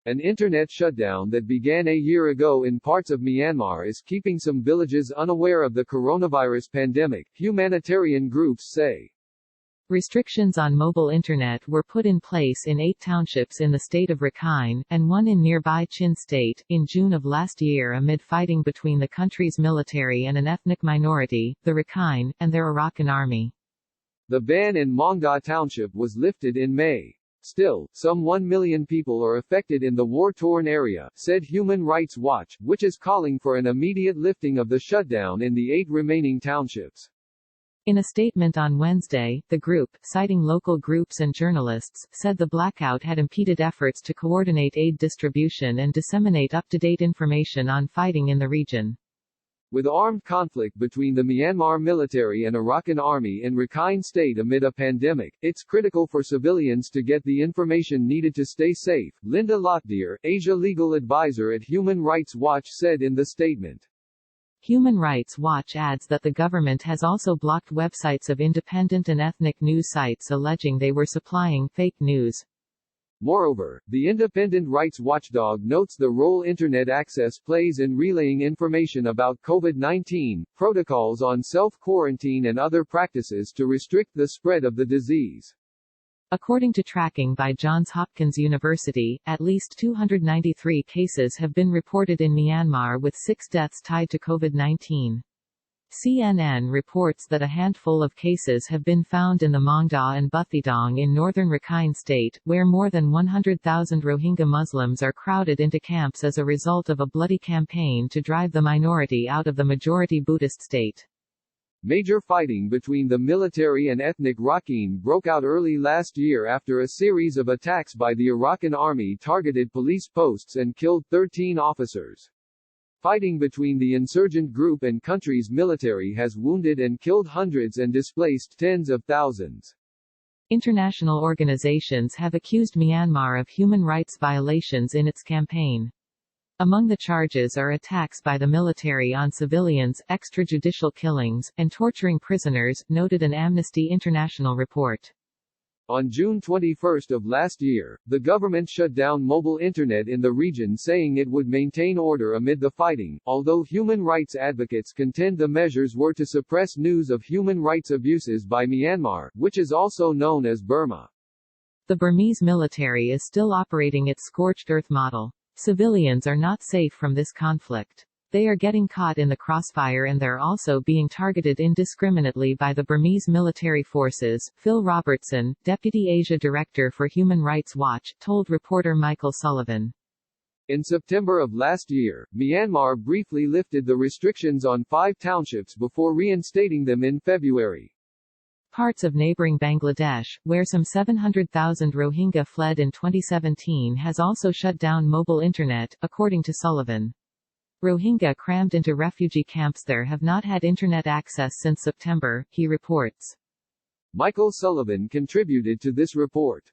An internet shutdown that began a year ago in parts of Myanmar is keeping some villages unaware of the coronavirus pandemic, humanitarian groups say. Restrictions on mobile internet were put in place in 8 townships in the state of Rakhine, and one in nearby Chin state, in June of last year amid fighting between the country's military and an ethnic minority, the Rakhine, and their Arakan army. The ban in Mongda Township was lifted in May. Still, some 1 million people are affected in the war-torn area, said Human Rights Watch, which is calling for an immediate lifting of the shutdown in the 8 remaining townships. In a statement on Wednesday, the group, citing local groups and journalists, said the blackout had impeded efforts to coordinate aid distribution and disseminate up-to-date information on fighting in the region. With armed conflict between the Myanmar military and Arakan army in Rakhine State amid a pandemic, it's critical for civilians to get the information needed to stay safe, Linda Lockdear, Asia legal advisor at Human Rights Watch said in the statement. Human Rights Watch adds that the government has also blocked websites of independent and ethnic news sites alleging they were supplying fake news. Moreover, the independent rights watchdog notes the role Internet access plays in relaying information about COVID-19, protocols on self-quarantine and other practices to restrict the spread of the disease. According to tracking by Johns Hopkins University, at least 293 cases have been reported in Myanmar with 6 deaths tied to COVID-19. CNN reports that a handful of cases have been found in the Mongda and Buthidong in northern Rakhine State, where more than 100,000 Rohingya Muslims are crowded into camps as a result of a bloody campaign to drive the minority out of the majority Buddhist state. Major fighting between the military and ethnic Rakhine broke out early last year after a series of attacks by the Arakan army targeted police posts and killed 13 officers. Fighting between the insurgent group and country's military has wounded and killed hundreds and displaced tens of thousands. International organizations have accused Myanmar of human rights violations in its campaign. Among the charges are attacks by the military on civilians, extrajudicial killings, and torturing prisoners, noted an Amnesty International report. On June 21 of last year, the government shut down mobile internet in the region saying it would maintain order amid the fighting, although human rights advocates contend the measures were to suppress news of human rights abuses by Myanmar, which is also known as Burma. The Burmese military is still operating its scorched earth model. Civilians are not safe from this conflict. They are getting caught in the crossfire and they're also being targeted indiscriminately by the Burmese military forces, Phil Robertson, Deputy Asia Director for Human Rights Watch, told reporter Michael Sullivan. In September of last year, Myanmar briefly lifted the restrictions on 5 townships before reinstating them in February. Parts of neighboring Bangladesh, where some 700,000 Rohingya fled in 2017, has also shut down mobile internet, according to Sullivan. Rohingya crammed into refugee camps there have not had internet access since September, he reports. Michael Sullivan contributed to this report.